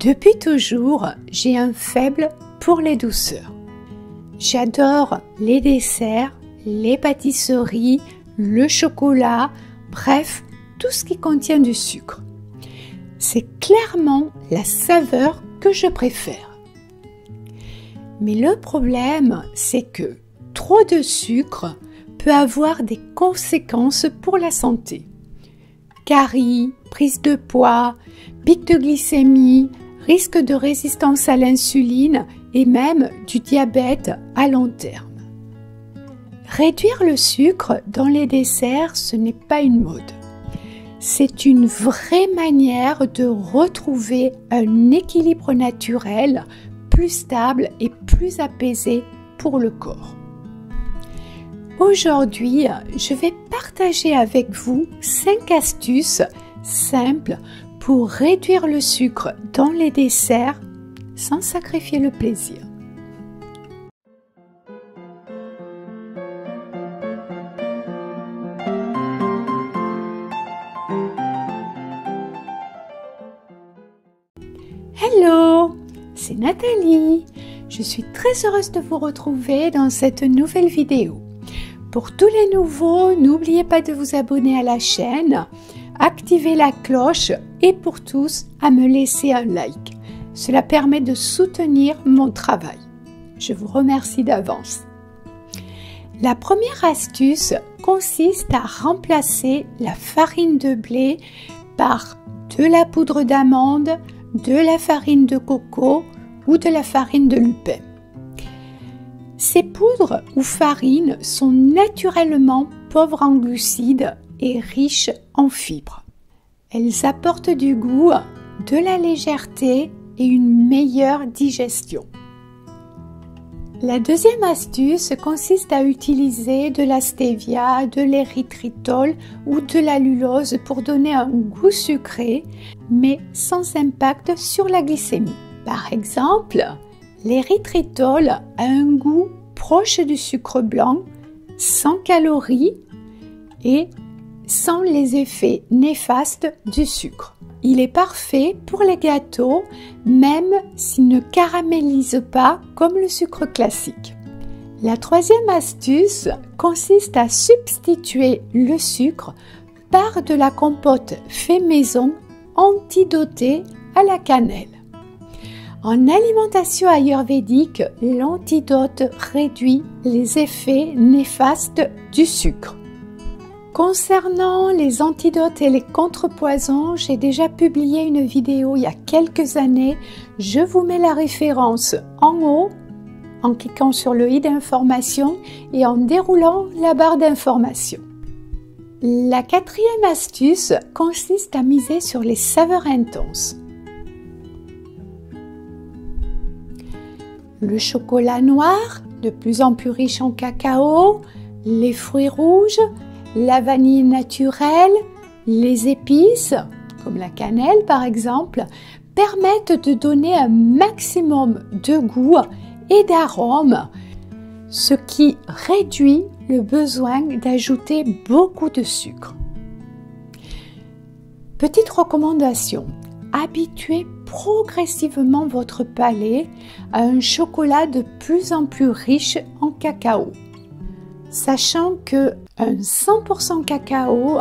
Depuis toujours, j'ai un faible pour les douceurs. J'adore les desserts, les pâtisseries, le chocolat, bref, tout ce qui contient du sucre. C'est clairement la saveur que je préfère. Mais le problème, c'est que trop de sucre peut avoir des conséquences pour la santé. Caries, prise de poids, pic de glycémie, risque de résistance à l'insuline et même du diabète à long terme. Réduire le sucre dans les desserts, ce n'est pas une mode. C'est une vraie manière de retrouver un équilibre naturel plus stable et plus apaisé pour le corps. Aujourd'hui, je vais partager avec vous 5 astuces simples pour réduire le sucre dans les desserts sans sacrifier le plaisir. Hello, c'est Nathalie. Je suis très heureuse de vous retrouver dans cette nouvelle vidéo. Pour tous les nouveaux, n'oubliez pas de vous abonner à la chaîne, activer la cloche et pour tous, à me laisser un like. Cela permet de soutenir mon travail. Je vous remercie d'avance. La première astuce consiste à remplacer la farine de blé par de la poudre d'amande, de la farine de coco ou de la farine de lupin. Ces poudres ou farines sont naturellement pauvres en glucides et riches en fibres. Elles apportent du goût, de la légèreté et une meilleure digestion. La deuxième astuce consiste à utiliser de la stevia, de l'érythritol ou de la lulose pour donner un goût sucré, mais sans impact sur la glycémie. Par exemple, l'érythritol a un goût proche du sucre blanc, sans calories et sans les effets néfastes du sucre. Il est parfait pour les gâteaux, même s'il ne caramélise pas comme le sucre classique. La troisième astuce consiste à substituer le sucre par de la compote fait maison antidotée à la cannelle. En alimentation ayurvédique, l'antidote réduit les effets néfastes du sucre. Concernant les antidotes et les contrepoisons, j'ai déjà publié une vidéo il y a quelques années. Je vous mets la référence en haut en cliquant sur le i d'information et en déroulant la barre d'information. La quatrième astuce consiste à miser sur les saveurs intenses. Le chocolat noir, de plus en plus riche en cacao, les fruits rouges, la vanille naturelle, les épices, comme la cannelle par exemple, permettent de donner un maximum de goût et d'arôme, ce qui réduit le besoin d'ajouter beaucoup de sucre. Petite recommandation, habituez progressivement votre palais à un chocolat de plus en plus riche en cacao, sachant que un 100% cacao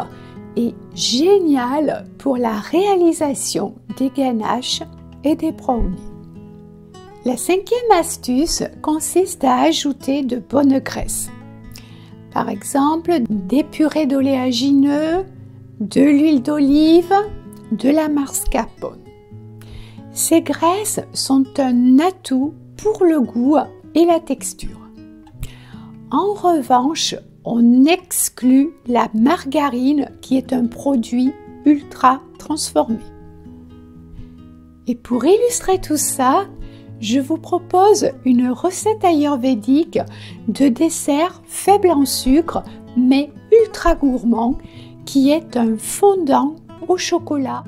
est génial pour la réalisation des ganaches et des brownies. La cinquième astuce consiste à ajouter de bonnes graisses. Par exemple, des purées d'oléagineux, de l'huile d'olive, de la mascarpone. Ces graisses sont un atout pour le goût et la texture. En revanche, on exclut la margarine qui est un produit ultra transformé. Et pour illustrer tout ça, je vous propose une recette ayurvédique de dessert faible en sucre mais ultra gourmand qui est un fondant au chocolat.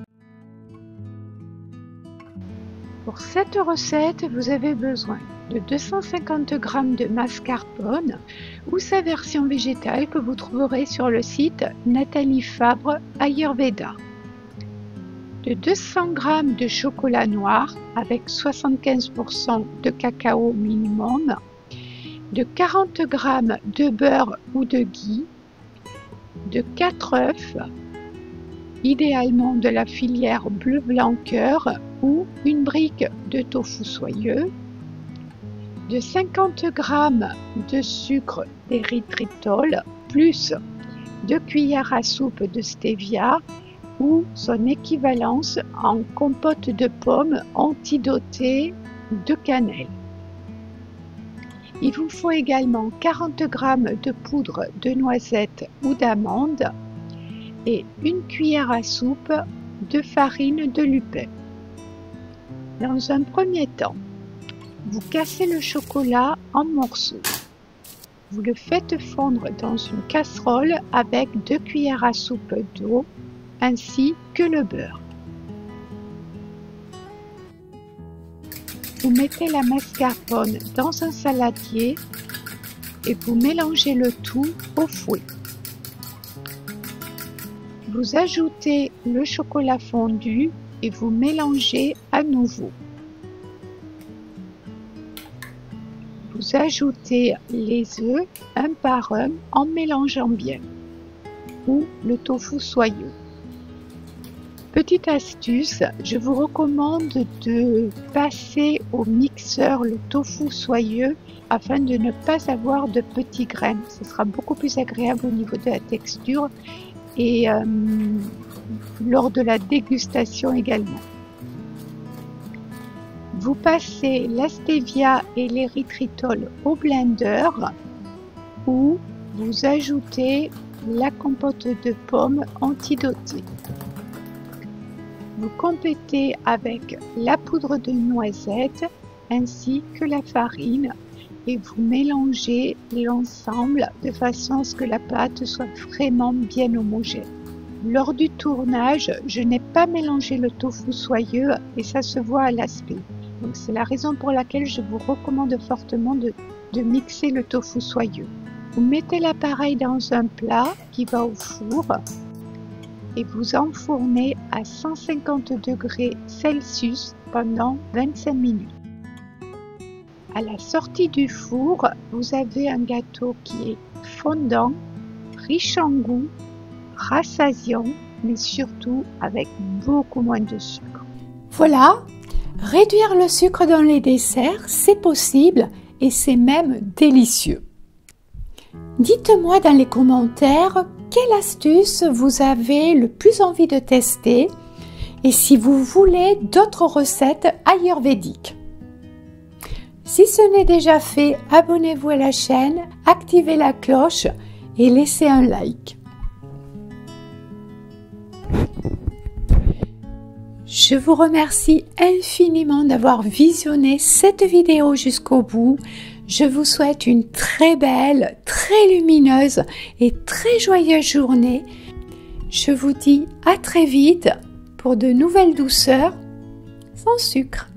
Pour cette recette, vous avez besoin de 250 g de mascarpone ou sa version végétale que vous trouverez sur le site Nathalie Fabre Ayurveda, de 200 g de chocolat noir avec 75% de cacao minimum, de 40 g de beurre ou de ghee, de 4 œufs, idéalement de la filière bleu blanc cœur ou une brique de tofu soyeux, de 50 g de sucre d'érythritol plus 2 cuillères à soupe de stevia ou son équivalence en compote de pommes antidotée de cannelle. Il vous faut également 40 g de poudre de noisettes ou d'amandes et une cuillère à soupe de farine de lupin. Dans un premier temps, vous cassez le chocolat en morceaux. Vous le faites fondre dans une casserole avec 2 cuillères à soupe d'eau ainsi que le beurre. Vous mettez la mascarpone dans un saladier et vous mélangez le tout au fouet. Vous ajoutez le chocolat fondu et vous mélangez à nouveau. Vous ajoutez les œufs un par un en mélangeant bien, ou le tofu soyeux. Petite astuce, je vous recommande de passer au mixeur le tofu soyeux afin de ne pas avoir de petits grains. Ce sera beaucoup plus agréable au niveau de la texture et lors de la dégustation également. Vous passez la stevia et l'érythritol au blender où vous ajoutez la compote de pommes antidotée. Vous complétez avec la poudre de noisette ainsi que la farine et vous mélangez l'ensemble de façon à ce que la pâte soit vraiment bien homogène. Lors du tournage, je n'ai pas mélangé le tofu soyeux et ça se voit à l'aspect. Donc c'est la raison pour laquelle je vous recommande fortement de mixer le tofu soyeux. Vous mettez l'appareil dans un plat qui va au four et vous enfournez à 150 degrés Celsius pendant 25 minutes. À la sortie du four, vous avez un gâteau qui est fondant, riche en goût, rassasiant, mais surtout avec beaucoup moins de sucre. Voilà, réduire le sucre dans les desserts, c'est possible et c'est même délicieux. Dites-moi dans les commentaires quelle astuce vous avez le plus envie de tester et si vous voulez d'autres recettes ayurvédiques. Si ce n'est déjà fait, abonnez-vous à la chaîne, activez la cloche et laissez un like. Je vous remercie infiniment d'avoir visionné cette vidéo jusqu'au bout. Je vous souhaite une très belle, très lumineuse et très joyeuse journée. Je vous dis à très vite pour de nouvelles douceurs sans sucre.